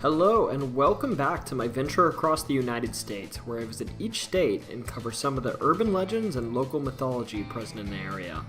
Hello, and welcome back to my venture across the United States, where I visit each state and cover some of the urban legends and local mythology present in the area.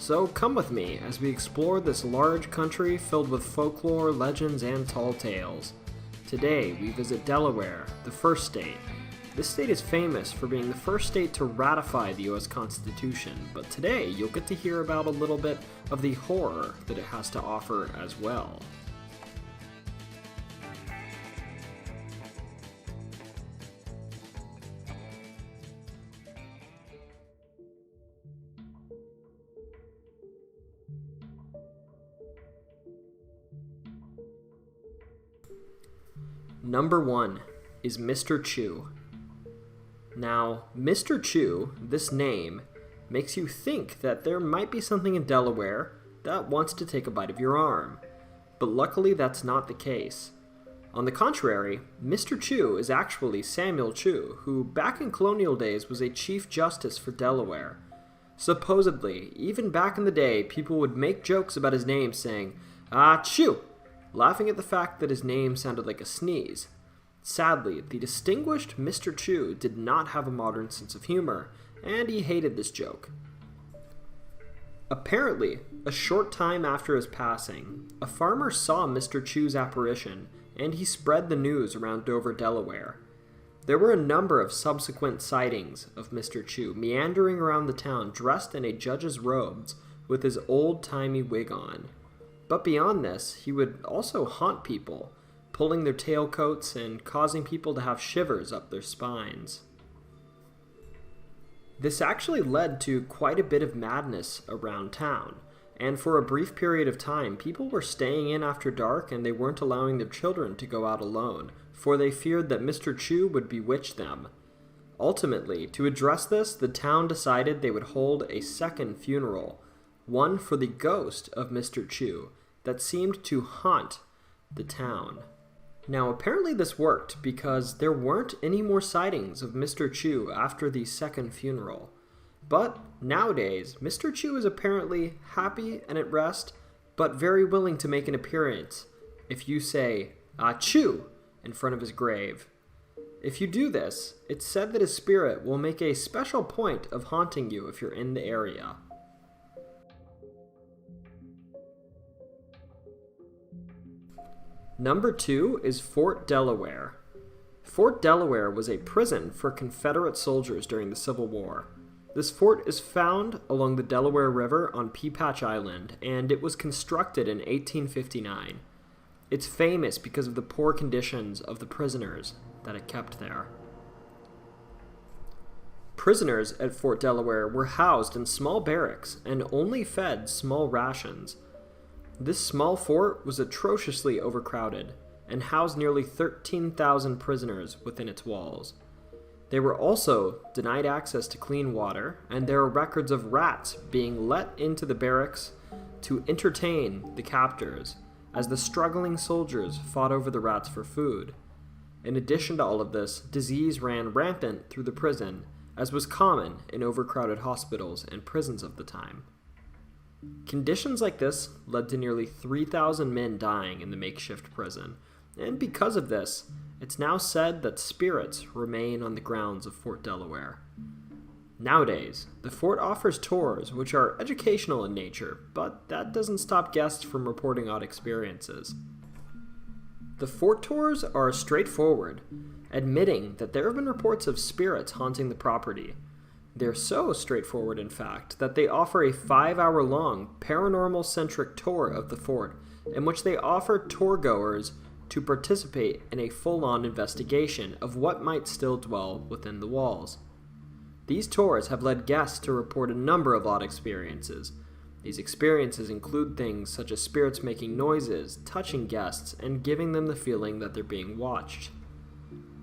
So come with me as we explore this large country filled with folklore, legends, and tall tales. Today, we visit Delaware, the first state. This state is famous for being the first state to ratify the U.S. Constitution, but today you'll get to hear about a little bit of the horror that it has to offer as well. Number 1 is Mr. Chew. Now, Mr. Chew, this name, makes you think that there might be something in Delaware that wants to take a bite of your arm. But luckily that's not the case. On the contrary, Mr. Chew is actually Samuel Chew, who back in colonial days was a Chief Justice for Delaware. Supposedly, even back in the day, people would make jokes about his name saying, "Ah, Chew!" laughing at the fact that his name sounded like a sneeze. Sadly, the distinguished Mr. Chew did not have a modern sense of humor, and he hated this joke. Apparently, a short time after his passing, a farmer saw Mr. Chew's apparition, and he spread the news around Dover, Delaware. There were a number of subsequent sightings of Mr. Chew meandering around the town dressed in a judge's robes with his old-timey wig on. But beyond this, he would also haunt people, pulling their tailcoats and causing people to have shivers up their spines. This actually led to quite a bit of madness around town, and for a brief period of time, people were staying in after dark and they weren't allowing their children to go out alone, for they feared that Mr. Chew would bewitch them. Ultimately, to address this, the town decided they would hold a second funeral, one for the ghost of Mr. Chew that seemed to haunt the town. Now, apparently this worked because there weren't any more sightings of Mr. Chew after the second funeral. But nowadays, Mr. Chew is apparently happy and at rest, but very willing to make an appearance if you say, "Ah, Chew," in front of his grave. If you do this, it's said that his spirit will make a special point of haunting you if you're in the area. Number 2 is Fort Delaware. Fort Delaware was a prison for Confederate soldiers during the Civil War. This fort is found along the Delaware River on Peapatch Island, and it was constructed in 1859. It's famous because of the poor conditions of the prisoners that it kept there. Prisoners at Fort Delaware were housed in small barracks and only fed small rations. This small fort was atrociously overcrowded and housed nearly 13,000 prisoners within its walls. They were also denied access to clean water, and there are records of rats being let into the barracks to entertain the captors as the struggling soldiers fought over the rats for food. In addition to all of this, disease ran rampant through the prison, as was common in overcrowded hospitals and prisons of the time. Conditions like this led to nearly 3,000 men dying in the makeshift prison, and because of this, it's now said that spirits remain on the grounds of Fort Delaware. Nowadays, the fort offers tours which are educational in nature, but that doesn't stop guests from reporting odd experiences. The fort tours are straightforward, admitting that there have been reports of spirits haunting the property. They're so straightforward, in fact, that they offer a 5-hour-long paranormal-centric tour of the fort, in which they offer tour-goers to participate in a full-on investigation of what might still dwell within the walls. These tours have led guests to report a number of odd experiences. These experiences include things such as spirits making noises, touching guests, and giving them the feeling that they're being watched.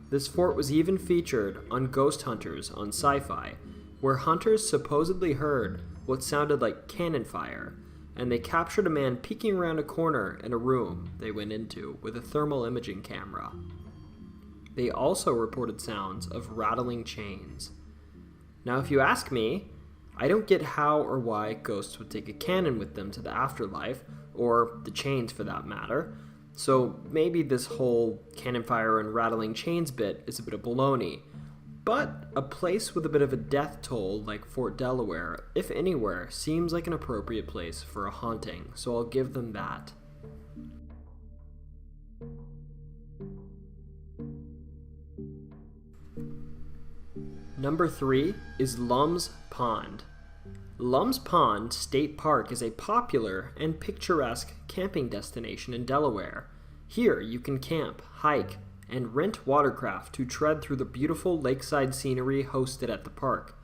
This fort was even featured on Ghost Hunters on Sci-Fi, where hunters supposedly heard what sounded like cannon fire, and they captured a man peeking around a corner in a room they went into with a thermal imaging camera. They also reported sounds of rattling chains. Now, if you ask me, I don't get how or why ghosts would take a cannon with them to the afterlife, or the chains for that matter, So maybe this whole cannon fire and rattling chains bit is a bit of baloney. But a place with a bit of a death toll like Fort Delaware, if anywhere, seems like an appropriate place for a haunting, so I'll give them that. Number 3 is Lums Pond. Lums Pond State Park is a popular and picturesque camping destination in Delaware. Here you can camp, hike, and rent watercraft to tread through the beautiful lakeside scenery hosted at the park.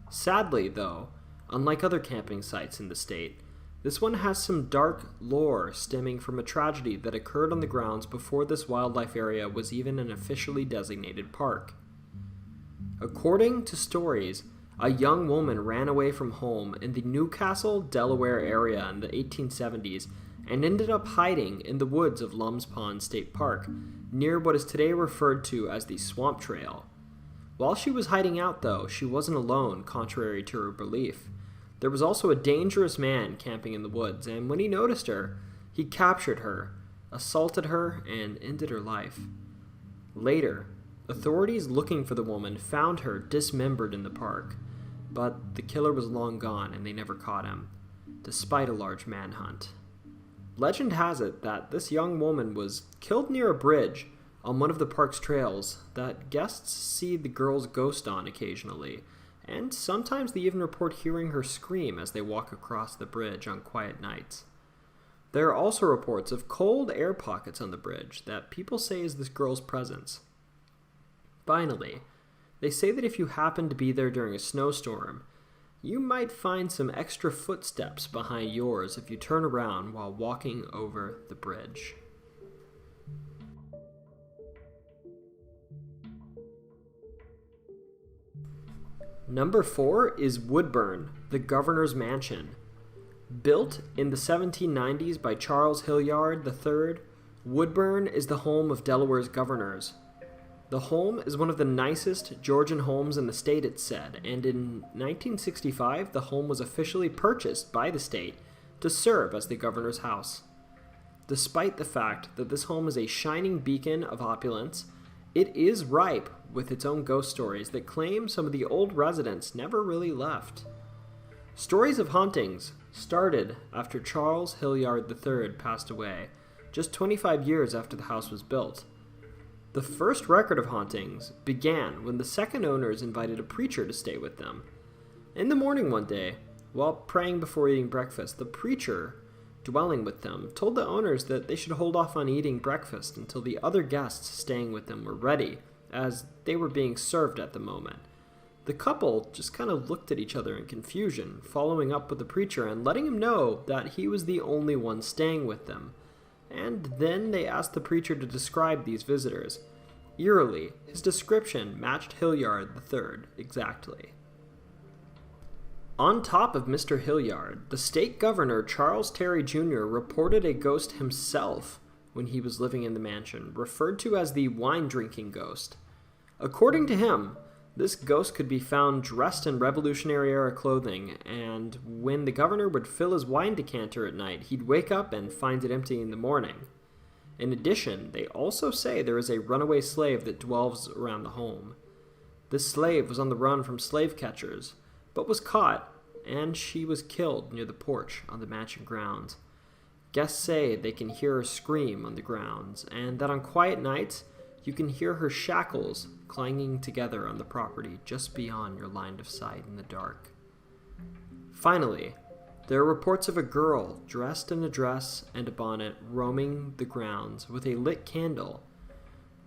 Sadly, though, unlike other camping sites in the state, this one has some dark lore stemming from a tragedy that occurred on the grounds before this wildlife area was even an officially designated park. According to stories, a young woman ran away from home in the Newcastle, Delaware area in the 1870s and ended up hiding in the woods of Lums Pond State Park, near what is today referred to as the Swamp Trail. While she was hiding out, though, she wasn't alone, contrary to her belief. There was also a dangerous man camping in the woods, and when he noticed her, he captured her, assaulted her, and ended her life. Later, authorities looking for the woman found her dismembered in the park, but the killer was long gone and they never caught him, despite a large manhunt. Legend has it that this young woman was killed near a bridge on one of the park's trails that guests see the girl's ghost on occasionally, and sometimes they even report hearing her scream as they walk across the bridge on quiet nights. There are also reports of cold air pockets on the bridge that people say is this girl's presence. Finally, they say that if you happen to be there during a snowstorm, you might find some extra footsteps behind yours if you turn around while walking over the bridge. Number 4 is Woodburn, the Governor's Mansion. Built in the 1790s by Charles Hilliard III, Woodburn is the home of Delaware's governors. The home is one of the nicest Georgian homes in the state, it's said, and in 1965 the home was officially purchased by the state to serve as the governor's house. Despite the fact that this home is a shining beacon of opulence, it is ripe with its own ghost stories that claim some of the old residents never really left. Stories of hauntings started after Charles Hilliard III passed away, just 25 years after the house was built. The first record of hauntings began when the second owners invited a preacher to stay with them. In the morning one day, while praying before eating breakfast, the preacher, dwelling with them, told the owners that they should hold off on eating breakfast until the other guests staying with them were ready, as they were being served at the moment. The couple just kind of looked at each other in confusion, following up with the preacher and letting him know that he was the only one staying with them. And then they asked the preacher to describe these visitors. Eerily, his description matched Hilliard III exactly. On top of Mr. Hilliard, the state governor Charles Terry Jr. reported a ghost himself when he was living in the mansion, referred to as the wine-drinking ghost. According to him, this ghost could be found dressed in Revolutionary-era clothing, and when the governor would fill his wine decanter at night, he'd wake up and find it empty in the morning. In addition, they also say there is a runaway slave that dwells around the home. This slave was on the run from slave catchers, but was caught, and she was killed near the porch on the mansion grounds. Guests say they can hear her scream on the grounds, and that on quiet nights, you can hear her shackles clanging together on the property just beyond your line of sight in the dark. Finally, there are reports of a girl dressed in a dress and a bonnet roaming the grounds with a lit candle.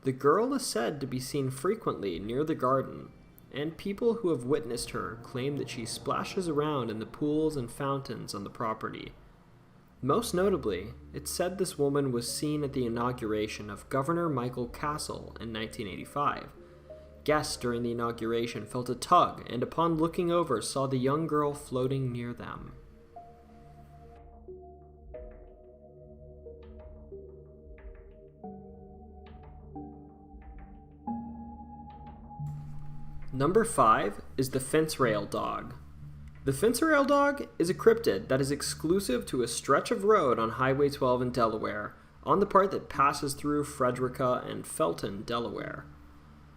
The girl is said to be seen frequently near the garden, and people who have witnessed her claim that she splashes around in the pools and fountains on the property. Most notably, it's said this woman was seen at the inauguration of Governor Michael Castle in 1985. Guests during the inauguration felt a tug and upon looking over saw the young girl floating near them. Number 5 is the fence rail dog. The fence rail dog is a cryptid that is exclusive to a stretch of road on Highway 12 in Delaware, on the part that passes through Frederica and Felton, Delaware.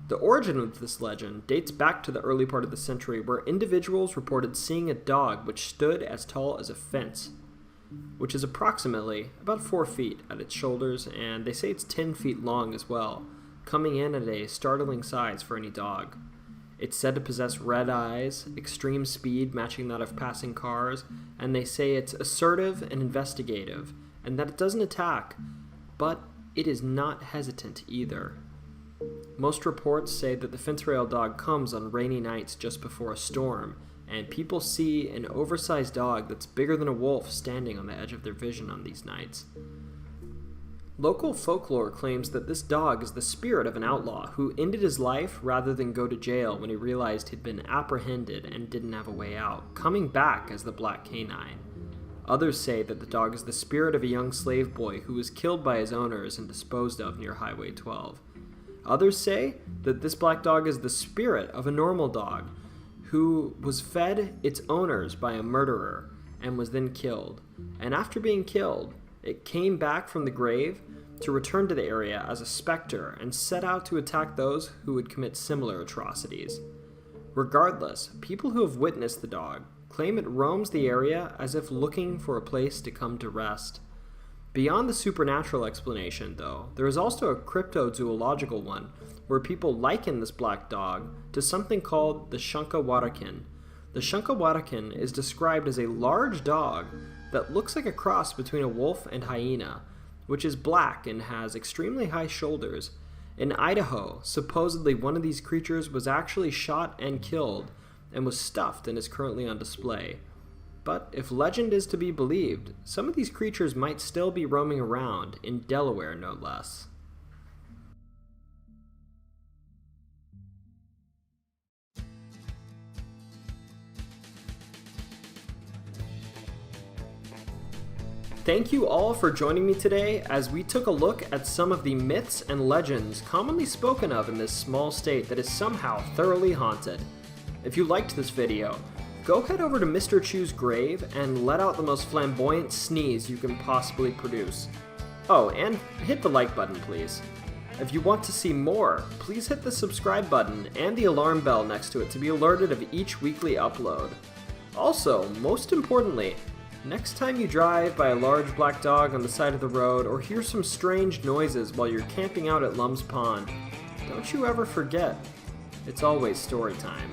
The origin of this legend dates back to the early part of the century, where individuals reported seeing a dog which stood as tall as a fence, which is approximately about 4 feet at its shoulders, and they say it's 10 feet long as well, coming in at a startling size for any dog. It's said to possess red eyes, extreme speed matching that of passing cars, and they say it's assertive and investigative, and that it doesn't attack, but it is not hesitant either. Most reports say that the fence rail dog comes on rainy nights just before a storm, and people see an oversized dog that's bigger than a wolf standing on the edge of their vision on these nights. Local folklore claims that this dog is the spirit of an outlaw who ended his life rather than go to jail when he realized he'd been apprehended and didn't have a way out, coming back as the Black Canine. Others say that the dog is the spirit of a young slave boy who was killed by his owners and disposed of near Highway 12. Others say that this black dog is the spirit of a normal dog who was fed its owners by a murderer and was then killed. And after being killed, it came back from the grave to return to the area as a specter and set out to attack those who would commit similar atrocities. Regardless, people who have witnessed the dog claim it roams the area as if looking for a place to come to rest. Beyond the supernatural explanation, though, there is also a cryptozoological one, where people liken this black dog to something called the Shunkawarakin. The Shunkawarakin is described as a large dog that looks like a cross between a wolf and hyena, which is black and has extremely high shoulders. In Idaho, supposedly one of these creatures was actually shot and killed, and was stuffed and is currently on display. But if legend is to be believed, some of these creatures might still be roaming around, in Delaware no less. Thank you all for joining me today as we took a look at some of the myths and legends commonly spoken of in this small state that is somehow thoroughly haunted. If you liked this video, go head over to Mr. Chu's grave and let out the most flamboyant sneeze you can possibly produce. Oh, and hit the like button, please. If you want to see more, please hit the subscribe button and the alarm bell next to it to be alerted of each weekly upload. Also, most importantly, next time you drive by a large black dog on the side of the road or hear some strange noises while you're camping out at Lums Pond, don't you ever forget, it's always story time.